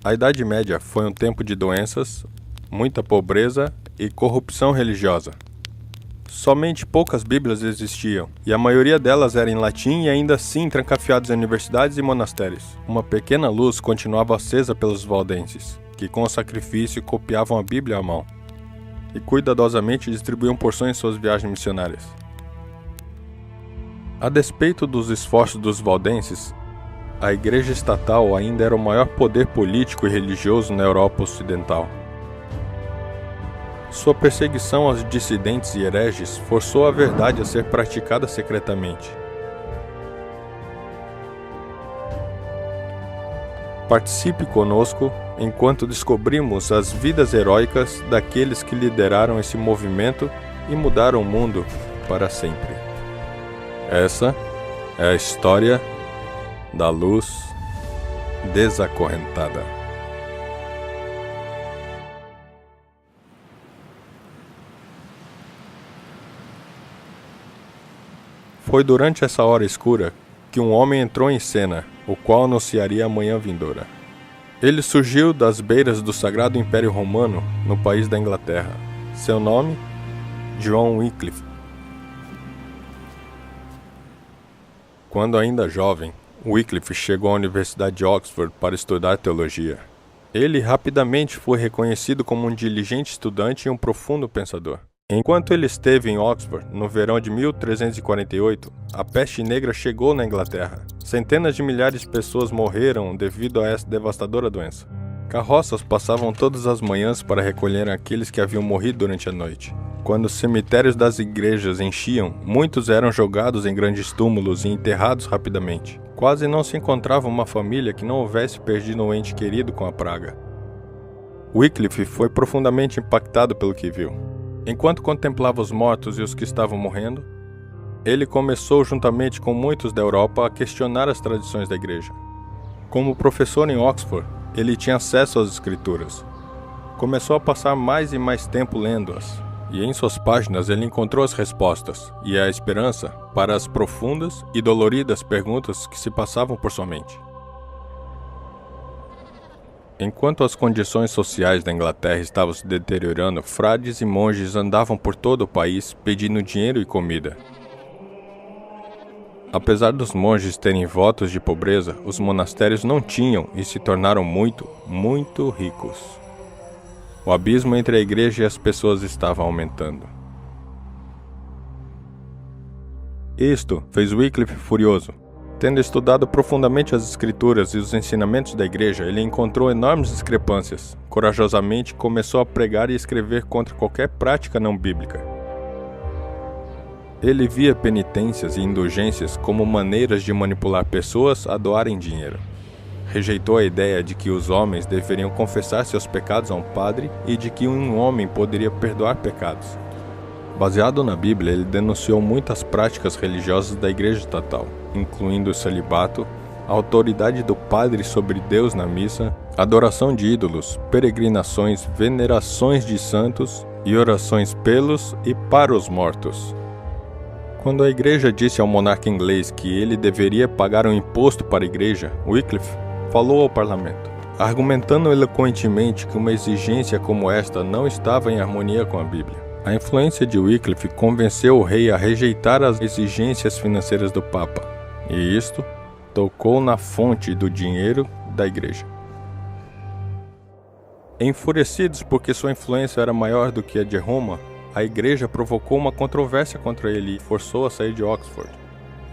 A Idade Média foi um tempo de doenças, muita pobreza e corrupção religiosa. Somente poucas Bíblias existiam, e a maioria delas era em latim e ainda assim trancafiadas em universidades e monastérios. Uma pequena luz continuava acesa pelos valdenses, que com o sacrifício copiavam a Bíblia à mão e cuidadosamente distribuíam porções em suas viagens missionárias. A despeito dos esforços dos valdenses, a Igreja Estatal ainda era o maior poder político e religioso na Europa Ocidental. Sua perseguição aos dissidentes e hereges forçou a verdade a ser praticada secretamente. Participe conosco enquanto descobrimos as vidas heróicas daqueles que lideraram esse movimento e mudaram o mundo para sempre. Essa é a história da luz desacorrentada. Foi durante essa hora escura que um homem entrou em cena, o qual anunciaria a manhã vindoura. Ele surgiu das beiras do Sagrado Império Romano, no país da Inglaterra. Seu nome? John Wycliffe. Quando ainda jovem, Wycliffe chegou à Universidade de Oxford para estudar teologia. Ele rapidamente foi reconhecido como um diligente estudante e um profundo pensador. Enquanto ele esteve em Oxford, no verão de 1348, a peste negra chegou na Inglaterra. Centenas de milhares de pessoas morreram devido a essa devastadora doença. Carroças passavam todas as manhãs para recolher aqueles que haviam morrido durante a noite. Quando os cemitérios das igrejas enchiam, muitos eram jogados em grandes túmulos e enterrados rapidamente. Quase não se encontrava uma família que não houvesse perdido um ente querido com a praga. Wycliffe foi profundamente impactado pelo que viu. Enquanto contemplava os mortos e os que estavam morrendo, ele começou, juntamente com muitos da Europa, a questionar as tradições da igreja. Como professor em Oxford, ele tinha acesso às escrituras. Começou a passar mais e mais tempo lendo-as, e em suas páginas ele encontrou as respostas e a esperança para as profundas e doloridas perguntas que se passavam por sua mente. Enquanto as condições sociais da Inglaterra estavam se deteriorando, frades e monges andavam por todo o país pedindo dinheiro e comida. Apesar dos monges terem votos de pobreza, os monastérios não tinham e se tornaram muito, muito ricos. O abismo entre a igreja e as pessoas estava aumentando. Isto fez Wycliffe furioso. Tendo estudado profundamente as escrituras e os ensinamentos da igreja, ele encontrou enormes discrepâncias. Corajosamente começou a pregar e escrever contra qualquer prática não bíblica. Ele via penitências e indulgências como maneiras de manipular pessoas a doarem dinheiro. Rejeitou a ideia de que os homens deveriam confessar seus pecados a um padre e de que um homem poderia perdoar pecados. Baseado na Bíblia, ele denunciou muitas práticas religiosas da igreja estatal, incluindo o celibato, a autoridade do padre sobre Deus na missa, adoração de ídolos, peregrinações, venerações de santos e orações pelos e para os mortos. Quando a igreja disse ao monarca inglês que ele deveria pagar um imposto para a igreja, Wycliffe falou ao parlamento, argumentando eloquentemente que uma exigência como esta não estava em harmonia com a Bíblia. A influência de Wycliffe convenceu o rei a rejeitar as exigências financeiras do Papa, e isto tocou na fonte do dinheiro da igreja. Enfurecidos porque sua influência era maior do que a de Roma, a igreja provocou uma controvérsia contra ele e forçou a sair de Oxford.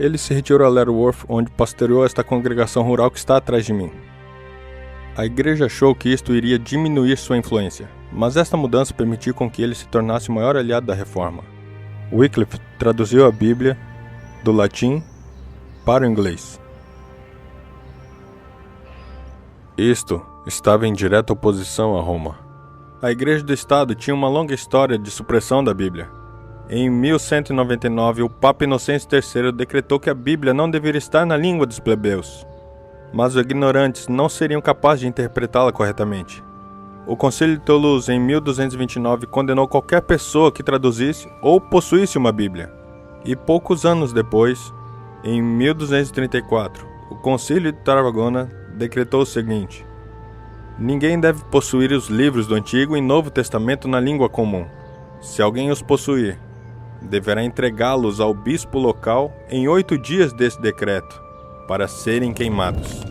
Ele se retirou a Letterworth, onde pastoreou esta congregação rural que está atrás de mim. A igreja achou que isto iria diminuir sua influência, mas esta mudança permitiu com que ele se tornasse o maior aliado da reforma. Wycliffe traduziu a Bíblia do latim para o inglês. Isto estava em direta oposição a Roma. A Igreja do Estado tinha uma longa história de supressão da Bíblia. Em 1199, o Papa Inocêncio III decretou que a Bíblia não deveria estar na língua dos plebeus, mas os ignorantes não seriam capazes de interpretá-la corretamente. O Concílio de Toulouse, em 1229, condenou qualquer pessoa que traduzisse ou possuísse uma Bíblia. E poucos anos depois, em 1234, o Concílio de Tarragona decretou o seguinte: Ninguém deve possuir os livros do Antigo e Novo Testamento na língua comum. Se alguém os possuir, deverá entregá-los ao bispo local em 8 dias desse decreto, para serem queimados.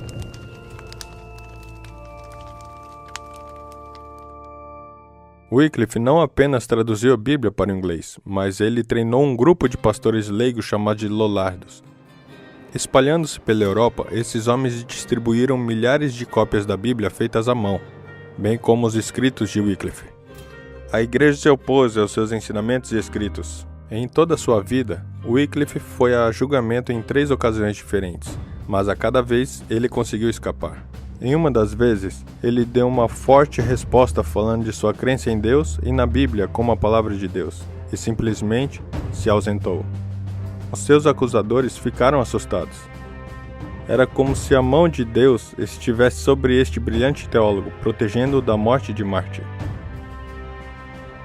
Wycliffe não apenas traduziu a Bíblia para o inglês, mas ele treinou um grupo de pastores leigos chamados de Lollardos. Espalhando-se pela Europa, esses homens distribuíram milhares de cópias da Bíblia feitas à mão, bem como os escritos de Wycliffe. A igreja se opôs aos seus ensinamentos e escritos. Em toda a sua vida, Wycliffe foi a julgamento em 3 ocasiões diferentes, mas a cada vez ele conseguiu escapar. Em uma das vezes, ele deu uma forte resposta falando de sua crença em Deus e na Bíblia como a palavra de Deus, e simplesmente se ausentou. Os seus acusadores ficaram assustados. Era como se a mão de Deus estivesse sobre este brilhante teólogo, protegendo-o da morte de mártir.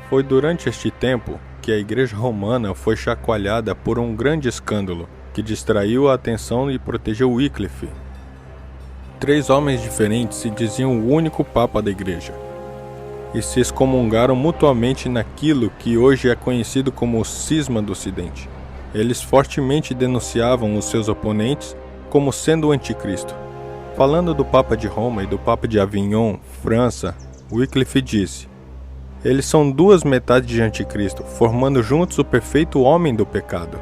Foi durante este tempo que a Igreja Romana foi chacoalhada por um grande escândalo, que distraiu a atenção e protegeu Wycliffe. 3 homens diferentes se diziam o único Papa da Igreja, e se excomungaram mutuamente naquilo que hoje é conhecido como o Cisma do Ocidente. Eles fortemente denunciavam os seus oponentes como sendo o Anticristo. Falando do Papa de Roma e do Papa de Avignon, França, Wycliffe disse: eles são 2 metades de Anticristo, formando juntos o perfeito homem do pecado.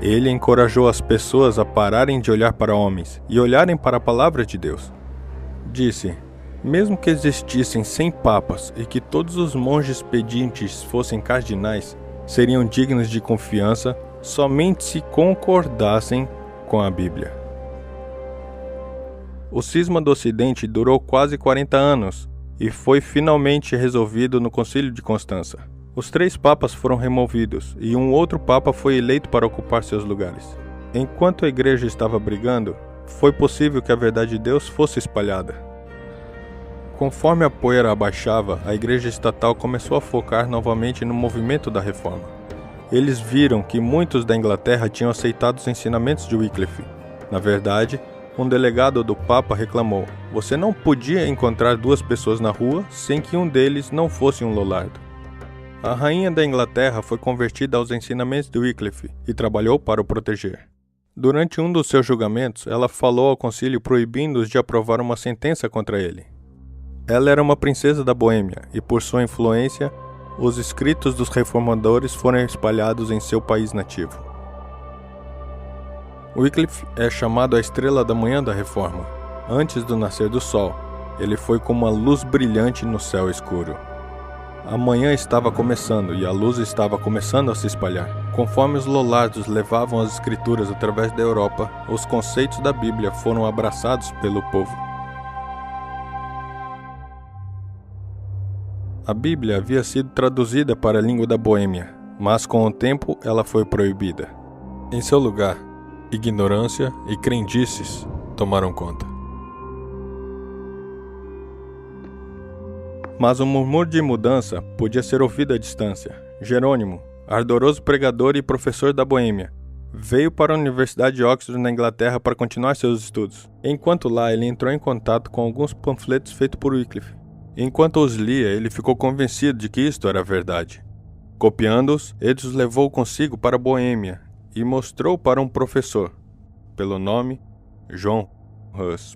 Ele encorajou as pessoas a pararem de olhar para homens e olharem para a palavra de Deus. Disse: mesmo que existissem 100 papas e que todos os monges pedintes fossem cardinais, seriam dignos de confiança somente se concordassem com a Bíblia. O cisma do Ocidente durou quase 40 anos e foi finalmente resolvido no Concílio de Constança. Os 3 papas foram removidos e um outro papa foi eleito para ocupar seus lugares. Enquanto a igreja estava brigando, foi possível que a verdade de Deus fosse espalhada. Conforme a poeira abaixava, a igreja estatal começou a focar novamente no movimento da reforma. Eles viram que muitos da Inglaterra tinham aceitado os ensinamentos de Wycliffe. Na verdade, um delegado do Papa reclamou: você não podia encontrar 2 pessoas na rua sem que um deles não fosse um Lollardo. A rainha da Inglaterra foi convertida aos ensinamentos de Wycliffe e trabalhou para o proteger. Durante um dos seus julgamentos, ela falou ao concílio proibindo-os de aprovar uma sentença contra ele. Ela era uma princesa da Boêmia e, por sua influência, os escritos dos reformadores foram espalhados em seu país nativo. Wycliffe é chamado a estrela da manhã da Reforma. Antes do nascer do sol, ele foi como uma luz brilhante no céu escuro. A manhã estava começando e a luz estava começando a se espalhar. Conforme os Lollardos levavam as escrituras através da Europa, os conceitos da Bíblia foram abraçados pelo povo. A Bíblia havia sido traduzida para a língua da Boêmia, mas com o tempo ela foi proibida. Em seu lugar, ignorância e crendices tomaram conta. Mas um murmúrio de mudança podia ser ouvido à distância. Jerônimo, ardoroso pregador e professor da Boêmia, veio para a Universidade de Oxford na Inglaterra para continuar seus estudos. Enquanto lá, ele entrou em contato com alguns panfletos feitos por Wycliffe. Enquanto os lia, ele ficou convencido de que isto era verdade. Copiando-os, ele os levou consigo para a Boêmia e mostrou para um professor, pelo nome John Huss.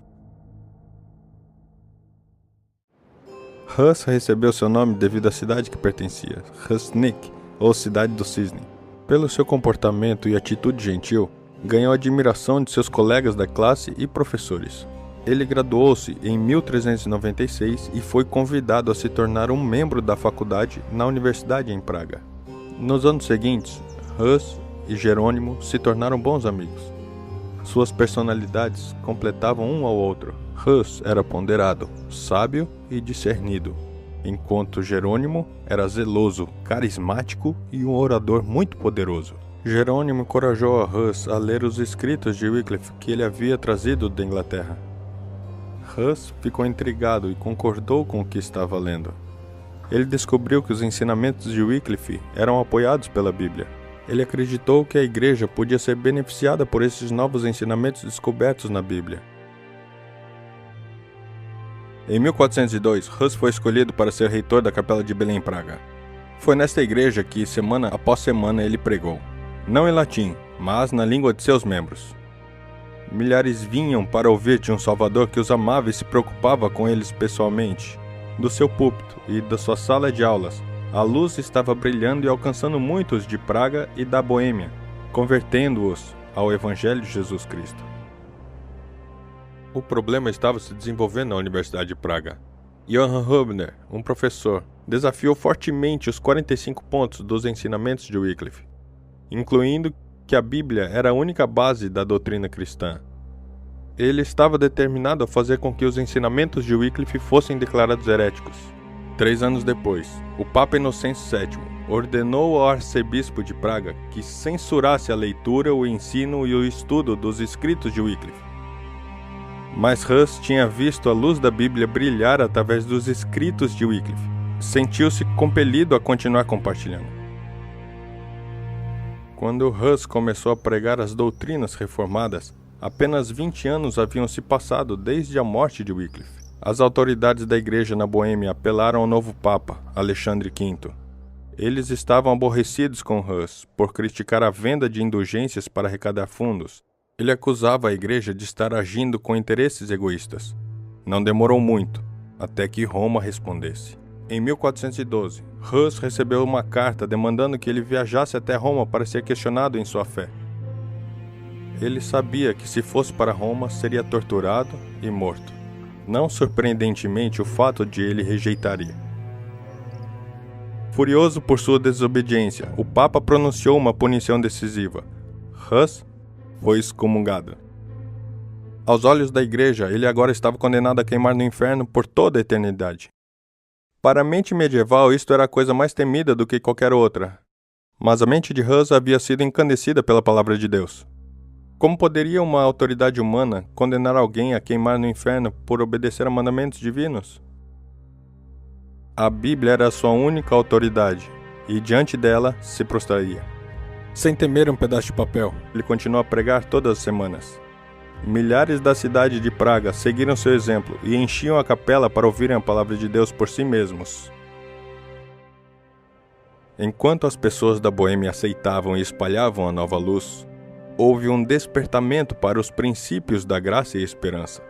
Huss recebeu seu nome devido à cidade que pertencia, Hussnick, ou Cidade do Cisne. Pelo seu comportamento e atitude gentil, ganhou a admiração de seus colegas da classe e professores. Ele graduou-se em 1396 e foi convidado a se tornar um membro da faculdade na universidade em Praga. Nos anos seguintes, Huss e Jerônimo se tornaram bons amigos. Suas personalidades completavam um ao outro. Huss era ponderado, sábio e discernido, enquanto Jerônimo era zeloso, carismático e um orador muito poderoso. Jerônimo encorajou a Huss a ler os escritos de Wycliffe que ele havia trazido da Inglaterra. Huss ficou intrigado e concordou com o que estava lendo. Ele descobriu que os ensinamentos de Wycliffe eram apoiados pela Bíblia. Ele acreditou que a igreja podia ser beneficiada por esses novos ensinamentos descobertos na Bíblia. Em 1402, Hus foi escolhido para ser reitor da Capela de Belém, Praga. Foi nesta igreja que, semana após semana, ele pregou. Não em latim, mas na língua de seus membros. Milhares vinham para ouvir de um Salvador que os amava e se preocupava com eles pessoalmente. Do seu púlpito e da sua sala de aulas, a luz estava brilhando e alcançando muitos de Praga e da Boêmia, convertendo-os ao Evangelho de Jesus Cristo. O problema estava se desenvolvendo na Universidade de Praga. Johann Hübner, um professor, desafiou fortemente os 45 pontos dos ensinamentos de Wycliffe, incluindo que a Bíblia era a única base da doutrina cristã. Ele estava determinado a fazer com que os ensinamentos de Wycliffe fossem declarados heréticos. 3 anos depois, o Papa Inocêncio VII ordenou ao arcebispo de Praga que censurasse a leitura, o ensino e o estudo dos escritos de Wycliffe. Mas Hus tinha visto a luz da Bíblia brilhar através dos escritos de Wycliffe. Sentiu-se compelido a continuar compartilhando. Quando Hus começou a pregar as doutrinas reformadas, apenas 20 anos haviam se passado desde a morte de Wycliffe. As autoridades da igreja na Boêmia apelaram ao novo Papa, Alexandre V. Eles estavam aborrecidos com Hus por criticar a venda de indulgências para arrecadar fundos. Ele acusava a igreja de estar agindo com interesses egoístas. Não demorou muito, até que Roma respondesse. Em 1412, Hus recebeu uma carta demandando que ele viajasse até Roma para ser questionado em sua fé. Ele sabia que se fosse para Roma seria torturado e morto. Não surpreendentemente, o fato de ele rejeitaria. Furioso por sua desobediência, o Papa pronunciou uma punição decisiva. Hus foi excomungado. Aos olhos da igreja, ele agora estava condenado a queimar no inferno por toda a eternidade. Para a mente medieval, isto era a coisa mais temida do que qualquer outra. Mas a mente de Hus havia sido encandecida pela palavra de Deus. Como poderia uma autoridade humana condenar alguém a queimar no inferno por obedecer a mandamentos divinos? A Bíblia era a sua única autoridade, e diante dela se prostraria. Sem temer um pedaço de papel, ele continuou a pregar todas as semanas. Milhares da cidade de Praga seguiram seu exemplo e enchiam a capela para ouvirem a palavra de Deus por si mesmos. Enquanto as pessoas da Boêmia aceitavam e espalhavam a nova luz, houve um despertamento para os princípios da graça e esperança.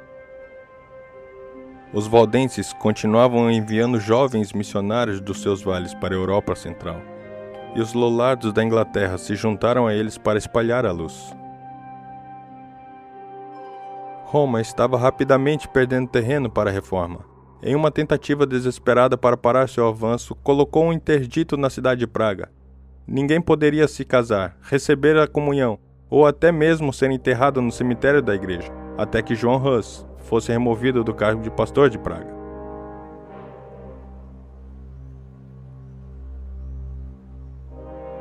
Os valdenses continuavam enviando jovens missionários dos seus vales para a Europa Central, e os lollardos da Inglaterra se juntaram a eles para espalhar a luz. Roma estava rapidamente perdendo terreno para a reforma. Em uma tentativa desesperada para parar seu avanço, colocou um interdito na cidade de Praga. Ninguém poderia se casar, receber a comunhão, ou até mesmo ser enterrado no cemitério da igreja, até que Johann Hus fosse removido do cargo de pastor de Praga.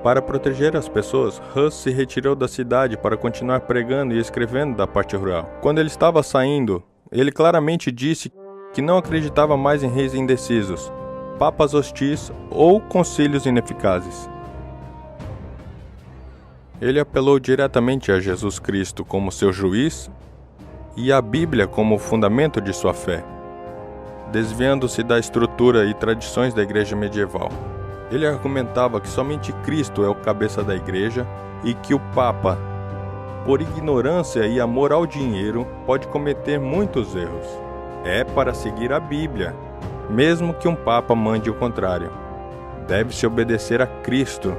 Para proteger as pessoas, Hus se retirou da cidade para continuar pregando e escrevendo da parte rural. Quando ele estava saindo, ele claramente disse que não acreditava mais em reis indecisos, papas hostis ou concílios ineficazes. Ele apelou diretamente a Jesus Cristo como seu juiz e a Bíblia como o fundamento de sua fé, desviando-se da estrutura e tradições da igreja medieval. Ele argumentava que somente Cristo é o cabeça da igreja e que o Papa, por ignorância e amor ao dinheiro, pode cometer muitos erros. É para seguir a Bíblia, mesmo que um Papa mande o contrário. Deve-se obedecer a Cristo.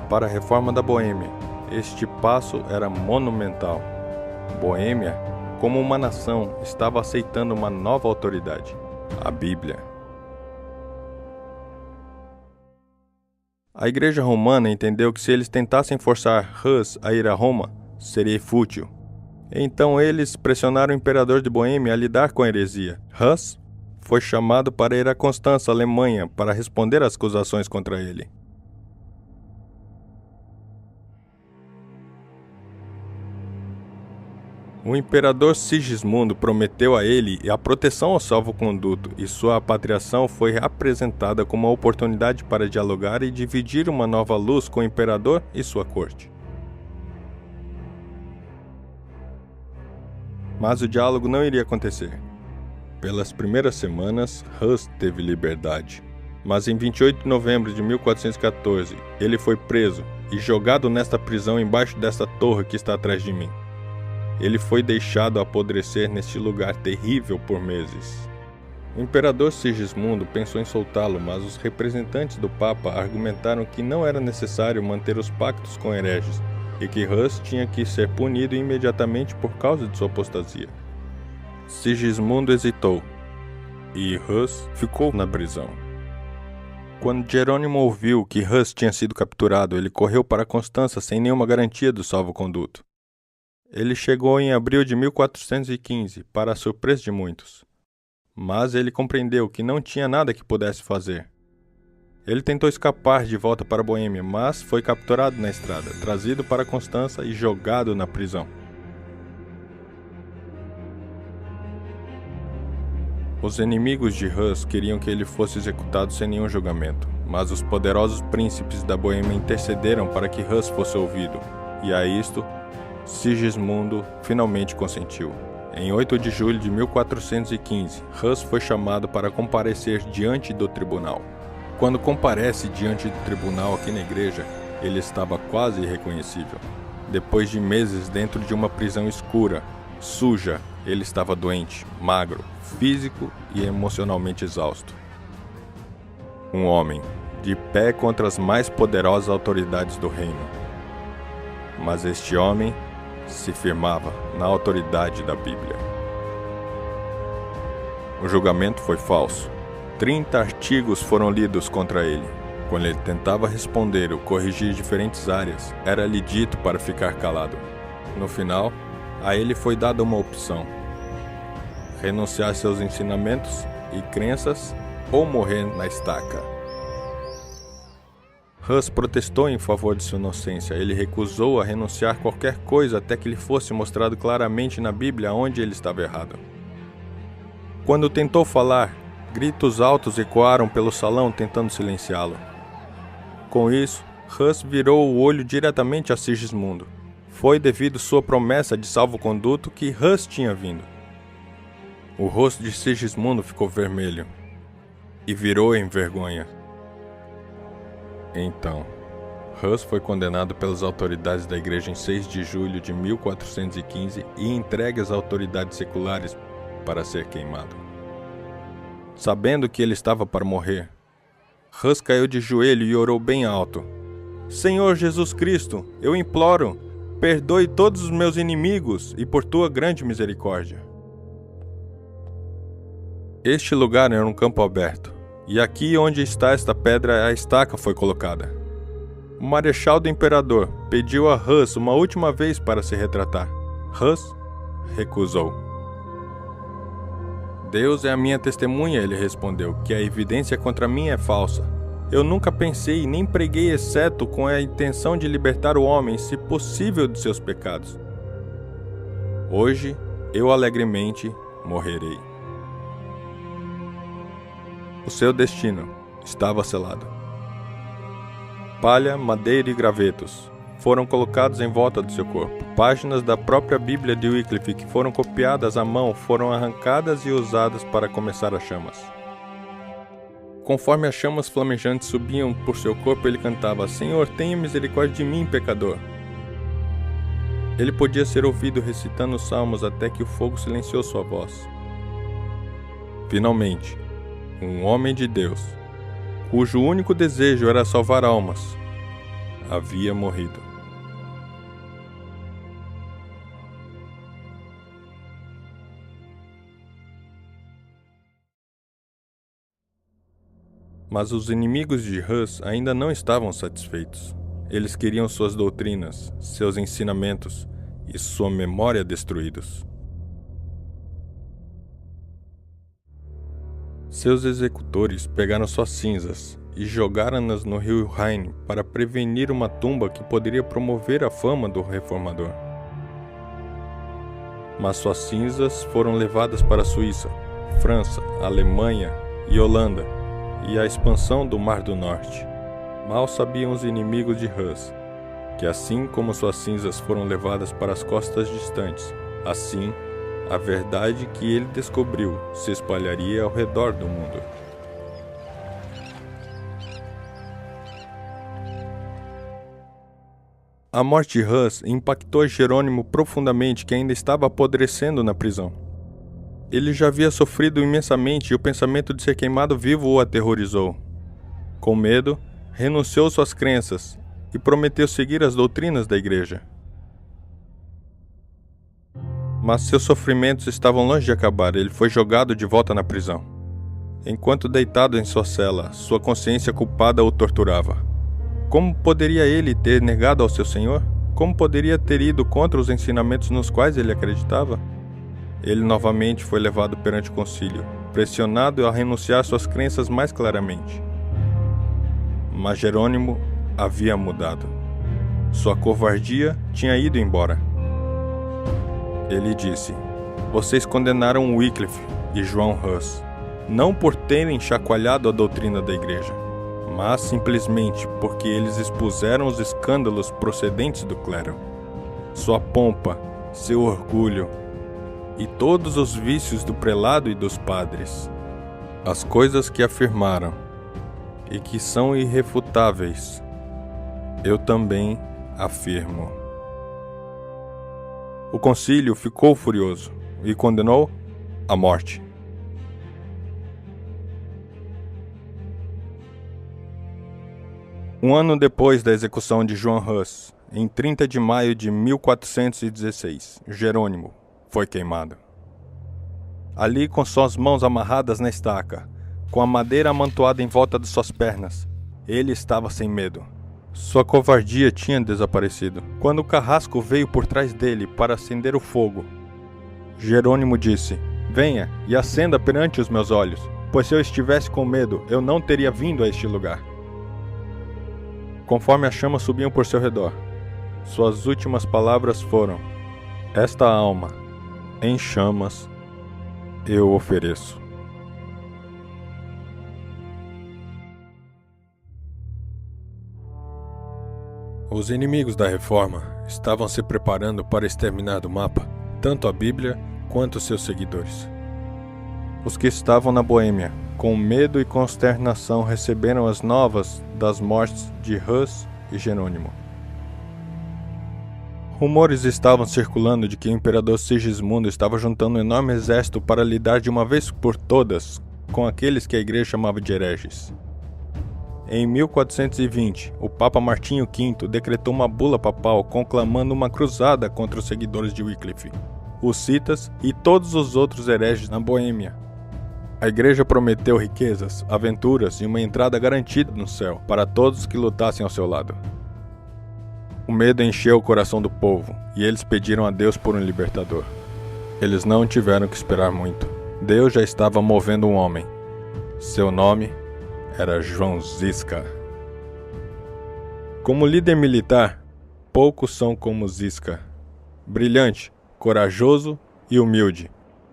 Para a reforma da Boêmia, este passo era monumental. Boêmia, como uma nação, estava aceitando uma nova autoridade, a Bíblia. A igreja romana entendeu que se eles tentassem forçar Hus a ir a Roma, seria fútil. Então eles pressionaram o imperador de Boêmia a lidar com a heresia. Hus foi chamado para ir a Constança, Alemanha, para responder às acusações contra ele. O imperador Sigismundo prometeu a ele a proteção ao salvo-conduto, e sua apatriação foi apresentada como uma oportunidade para dialogar e dividir uma nova luz com o imperador e sua corte. Mas o diálogo não iria acontecer. Pelas primeiras semanas, Hus teve liberdade. Mas em 28 de novembro de 1414, ele foi preso e jogado nesta prisão embaixo desta torre que está atrás de mim. Ele foi deixado apodrecer neste lugar terrível por meses. O imperador Sigismundo pensou em soltá-lo, mas os representantes do Papa argumentaram que não era necessário manter os pactos com hereges e que Hus tinha que ser punido imediatamente por causa de sua apostasia. Sigismundo hesitou e Hus ficou na prisão. Quando Jerônimo ouviu que Hus tinha sido capturado, ele correu para Constança sem nenhuma garantia do salvo-conduto. Ele chegou em abril de 1415, para a surpresa de muitos. Mas ele compreendeu que não tinha nada que pudesse fazer. Ele tentou escapar de volta para a Boêmia, mas foi capturado na estrada, trazido para Constança e jogado na prisão. Os inimigos de Hus queriam que ele fosse executado sem nenhum julgamento, mas os poderosos príncipes da Boêmia intercederam para que Hus fosse ouvido, e a isto, Sigismundo finalmente consentiu. Em 8 de julho de 1415, Hus foi chamado para comparecer diante do tribunal. Quando comparece diante do tribunal aqui na igreja, ele estava quase irreconhecível. Depois de meses dentro de uma prisão escura, suja, ele estava doente, magro, físico e emocionalmente exausto. Um homem, de pé contra as mais poderosas autoridades do reino. Mas este homem se firmava na autoridade da Bíblia. O julgamento foi falso. 30 artigos foram lidos contra ele. Quando ele tentava responder ou corrigir diferentes áreas, era-lhe dito para ficar calado. No final, a ele foi dada uma opção: renunciar seus ensinamentos e crenças ou morrer na estaca. Hus protestou em favor de sua inocência. Ele recusou a renunciar qualquer coisa até que lhe fosse mostrado claramente na Bíblia onde ele estava errado. Quando tentou falar, gritos altos ecoaram pelo salão tentando silenciá-lo. Com isso, Hus virou o olho diretamente a Sigismundo. Foi devido sua promessa de salvo-conduto que Hus tinha vindo. O rosto de Sigismundo ficou vermelho e virou em vergonha. Então, Hus foi condenado pelas autoridades da igreja em 6 de julho de 1415 e entregue às autoridades seculares para ser queimado. Sabendo que ele estava para morrer, Hus caiu de joelho e orou bem alto: Senhor Jesus Cristo, eu imploro, perdoe todos os meus inimigos e por tua grande misericórdia. Este lugar era um campo aberto, e aqui onde está esta pedra a estaca foi colocada. O marechal do imperador pediu a Hus uma última vez para se retratar. Hus recusou. Deus é a minha testemunha, ele respondeu, que a evidência contra mim é falsa. Eu nunca pensei nem preguei exceto com a intenção de libertar o homem, se possível, de seus pecados. Hoje, eu alegremente morrerei. O seu destino estava selado. Palha, madeira e gravetos foram colocados em volta do seu corpo. Páginas da própria Bíblia de Wycliffe que foram copiadas à mão foram arrancadas e usadas para começar as chamas. Conforme as chamas flamejantes subiam por seu corpo, ele cantava: Senhor, tenha misericórdia de mim, pecador. Ele podia ser ouvido recitando os salmos até que o fogo silenciou sua voz. Finalmente, um homem de Deus, cujo único desejo era salvar almas, havia morrido. Mas os inimigos de Hus ainda não estavam satisfeitos. Eles queriam suas doutrinas, seus ensinamentos e sua memória destruídos. Seus executores pegaram suas cinzas e jogaram-nas no rio Rhine para prevenir uma tumba que poderia promover a fama do reformador. Mas suas cinzas foram levadas para a Suíça, França, Alemanha e Holanda, e a expansão do Mar do Norte. Mal sabiam os inimigos de Hus, que assim como suas cinzas foram levadas para as costas distantes, assim A verdade que ele descobriu se espalharia ao redor do mundo. A morte de Hus impactou Jerônimo profundamente, que ainda estava apodrecendo na prisão. Ele já havia sofrido imensamente e o pensamento de ser queimado vivo o aterrorizou. Com medo, renunciou suas crenças e prometeu seguir as doutrinas da igreja. Mas seus sofrimentos estavam longe de acabar e ele foi jogado de volta na prisão. Enquanto deitado em sua cela, sua consciência culpada o torturava. Como poderia ele ter negado ao seu Senhor? Como poderia ter ido contra os ensinamentos nos quais ele acreditava? Ele novamente foi levado perante o concílio, pressionado a renunciar suas crenças mais claramente. Mas Jerônimo havia mudado. Sua covardia tinha ido embora. Ele disse: "Vocês condenaram Wycliffe e João Hus, não por terem chacoalhado a doutrina da igreja, mas simplesmente porque eles expuseram os escândalos procedentes do clero, sua pompa, seu orgulho e todos os vícios do prelado e dos padres. As coisas que afirmaram e que são irrefutáveis, eu também afirmo." O concílio ficou furioso e condenou à morte. Um ano depois da execução de João Hus, em 30 de maio de 1416, Jerônimo foi queimado. Ali, com suas mãos amarradas na estaca, com a madeira amontoada em volta de suas pernas, ele estava sem medo. Sua covardia tinha desaparecido. Quando o carrasco veio por trás dele para acender o fogo, Jerônimo disse: "Venha e acenda perante os meus olhos, pois se eu estivesse com medo, eu não teria vindo a este lugar." Conforme as chamas subiam por seu redor, suas últimas palavras foram: "Esta alma, em chamas, eu ofereço." Os inimigos da Reforma estavam se preparando para exterminar do mapa tanto a Bíblia quanto seus seguidores. Os que estavam na Boêmia, com medo e consternação, receberam as novas das mortes de Hus e Jerônimo. Rumores estavam circulando de que o imperador Sigismundo estava juntando um enorme exército para lidar de uma vez por todas com aqueles que a igreja chamava de hereges. Em 1420, o Papa Martinho V decretou uma bula papal conclamando uma cruzada contra os seguidores de Wycliffe, os citas e todos os outros hereges na Boêmia. A igreja prometeu riquezas, aventuras e uma entrada garantida no céu para todos que lutassem ao seu lado. O medo encheu o coração do povo e eles pediram a Deus por um libertador. Eles não tiveram que esperar muito. Deus já estava movendo um homem. Seu nome era João Zisca. Como líder militar, poucos são como Zisca. Brilhante, corajoso e humilde.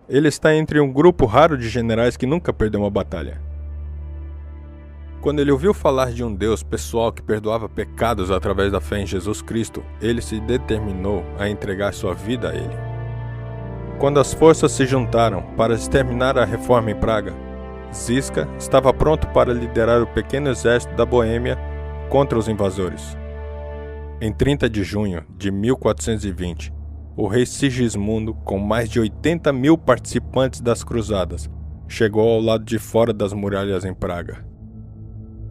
Ele está entre um grupo raro de generais que nunca perdeu uma batalha. Quando ele ouviu falar de um Deus pessoal que perdoava pecados através da fé em Jesus Cristo, ele se determinou a entregar sua vida a ele. Quando as forças se juntaram para exterminar a reforma em Praga, Zisca estava pronto para liderar o pequeno exército da Boêmia contra os invasores. Em 30 de junho de 1420, o rei Sigismundo, com mais de 80 mil participantes das cruzadas, chegou ao lado de fora das muralhas em Praga.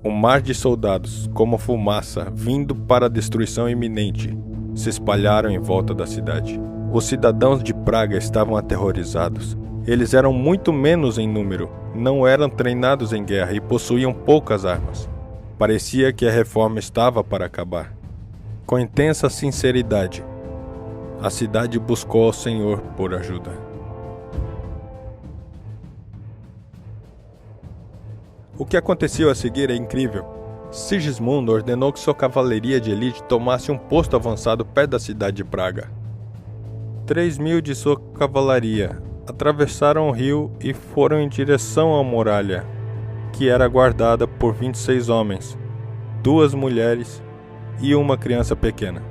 Um mar de soldados, como fumaça, vindo para a destruição iminente, se espalharam em volta da cidade. Os cidadãos de Praga estavam aterrorizados. Eles eram muito menos em número, não eram treinados em guerra e possuíam poucas armas. Parecia que a reforma estava para acabar. Com intensa sinceridade, a cidade buscou ao Senhor por ajuda. O que aconteceu a seguir é incrível. Sigismundo ordenou que sua cavalaria de elite tomasse um posto avançado perto da cidade de Praga. 3.000 de sua cavalaria atravessaram o rio e foram em direção à muralha, que era guardada por 26 homens, 2 mulheres e uma criança pequena.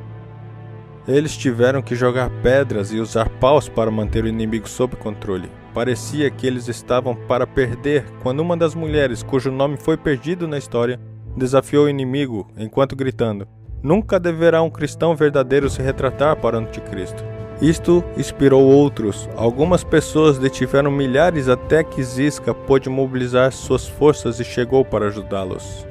Eles tiveram que jogar pedras e usar paus para manter o inimigo sob controle. Parecia que eles estavam para perder quando uma das mulheres, cujo nome foi perdido na história, desafiou o inimigo enquanto gritando: "Nunca deverá um cristão verdadeiro se retratar para o anticristo." Isto inspirou outros. Algumas pessoas detiveram milhares até que Ziska pôde mobilizar suas forças e chegou para ajudá-los.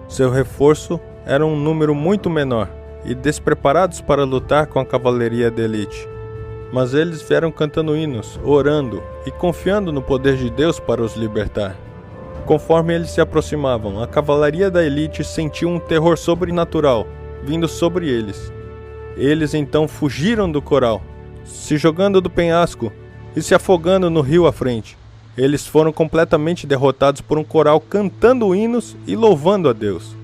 Seu reforço era um número muito menor e despreparados para lutar com a cavalaria de elite. Mas eles vieram cantando hinos, orando e confiando no poder de Deus para os libertar. Conforme eles se aproximavam, a cavalaria da elite sentiu um terror sobrenatural vindo sobre eles. Eles então fugiram do coral, se jogando do penhasco e se afogando no rio à frente. Eles foram completamente derrotados por um coral cantando hinos e louvando a Deus.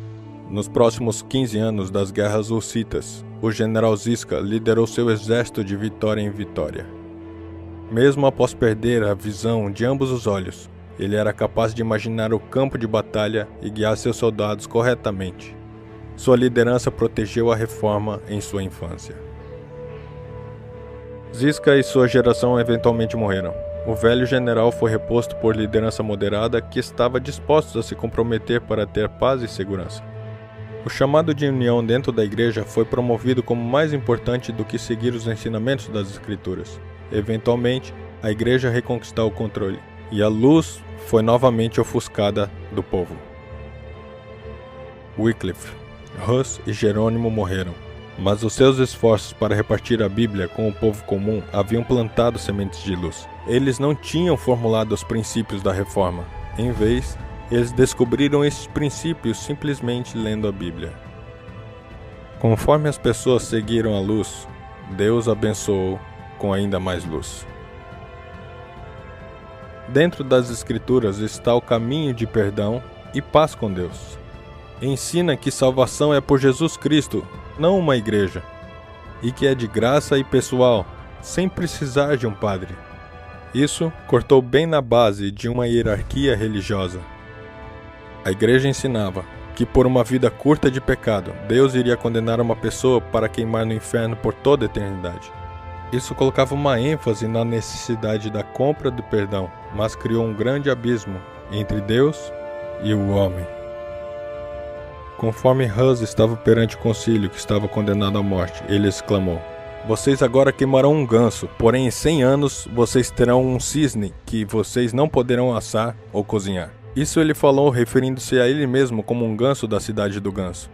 Nos próximos 15 anos das guerras hussitas, o general Ziska liderou seu exército de vitória em vitória. Mesmo após perder a visão de ambos os olhos, ele era capaz de imaginar o campo de batalha e guiar seus soldados corretamente. Sua liderança protegeu a reforma em sua infância. Ziska e sua geração eventualmente morreram. O velho general foi reposto por liderança moderada que estava disposta a se comprometer para ter paz e segurança. O chamado de união dentro da igreja foi promovido como mais importante do que seguir os ensinamentos das Escrituras. Eventualmente, a igreja reconquistou o controle, e a luz foi novamente ofuscada do povo. Wycliffe, Hus e Jerônimo morreram, mas os seus esforços para repartir a Bíblia com o povo comum haviam plantado sementes de luz. Eles não tinham formulado os princípios da reforma. Em vez, eles descobriram esses princípios simplesmente lendo a Bíblia. Conforme as pessoas seguiram a luz, Deus abençoou com ainda mais luz. Dentro das Escrituras está o caminho de perdão e paz com Deus. Ensina que salvação é por Jesus Cristo, não uma igreja, e que é de graça e pessoal, sem precisar de um padre. Isso cortou bem na base de uma hierarquia religiosa. A igreja ensinava que por uma vida curta de pecado, Deus iria condenar uma pessoa para queimar no inferno por toda a eternidade. Isso colocava uma ênfase na necessidade da compra do perdão, mas criou um grande abismo entre Deus e o homem. Conforme Hus estava perante o concílio que estava condenado à morte, ele exclamou: "Vocês agora queimarão um ganso, porém em 100 anos vocês terão um cisne que vocês não poderão assar ou cozinhar." Isso ele falou referindo-se a ele mesmo como um ganso da cidade do ganso.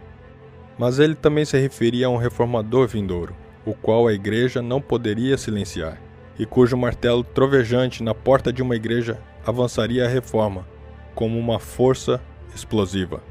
Mas ele também se referia a um reformador vindouro, o qual a igreja não poderia silenciar, e cujo martelo trovejante na porta de uma igreja avançaria a reforma, como uma força explosiva.